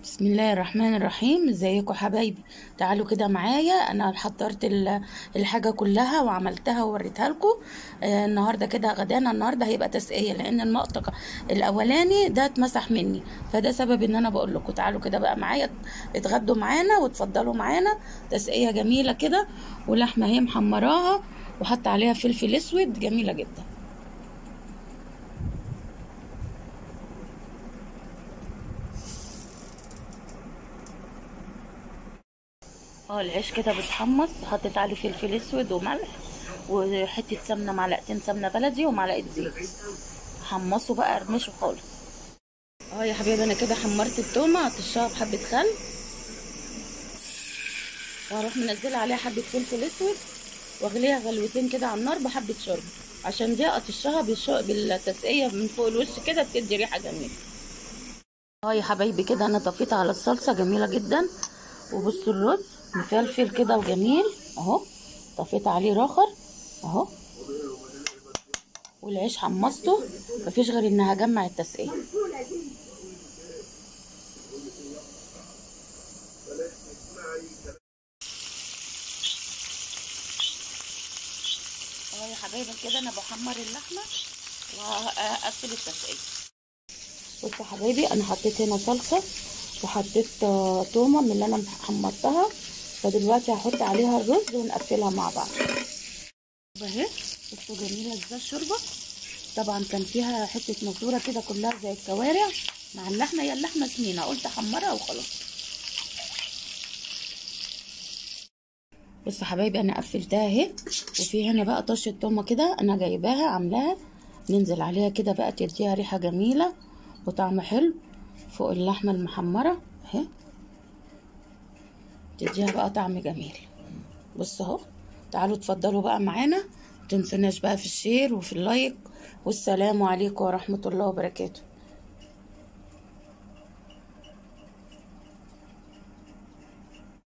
بسم الله الرحمن الرحيم. ازيكم حبايبي؟ تعالوا كده معايا. انا حضرت الحاجه كلها وعملتها ووريتها لكم. النهارده كده غدانا النهارده هيبقى تسقيه، لان المقطع الاولاني ده اتمسح مني، فده سبب ان انا بقول لكم تعالوا كده بقى معايا اتغدوا معانا وتفضلوا معانا. تسقيه جميله كده، ولحمه هي محمراها وحط عليها فلفل اسود، جميله جدا. العيش كده بيتحمص، حطيت عليه فلفل اسود وملح وحته سمنه، معلقتين سمنه بلدي ومعلقه زيت. حمصه بقى، ارمشه خالص. يا حبيبي، انا كده حمرت التومه، هطشها بحبه خل وهروح منزله عليها حبه فلفل اسود واغليها غلوتين كده على النار بحبه شرب، عشان دي اطشها بالتسقيه من فوق الوش كده، بتدي ريحه جميله. يا حبايبي، كده انا طفيت على الصلصه، جميله جدا. وبصوا الرز مفلفل كده وجميل اهو، طفيت عليه رخر اهو، والعيش حمصته، مفيش غير ان هجمع التسقيه. يا حبايبي، كده انا بحمر اللحمه وهقفل التسقيه. بصوا يا حبايبي، انا حطيت هنا صلصه وحطيت تومه من اللي انا حمرتها، فدلوقتي هحط عليها الرز ونقفلها مع بعض اهي. بصوا جميله ازاي الشوربه، طبعا كان فيها حته مزوره كده كلها زي الكوارع مع اللحمه، هي اللحمه سمينه قلت احمرها وخلاص. بصوا حبايبي، انا قفلتها اهي، وفي هنا بقى طشه تومه كده انا جايباها عاملاها، ننزل عليها كده بقى تديها ريحه جميله وطعم حلو فوق اللحمه المحمره اهي، تديها بقى طعم جميل. بصوا اهو، تعالوا اتفضلوا بقى معانا، متنسوناش بقى في الشير وفي اللايك، والسلام عليكم ورحمه الله وبركاته.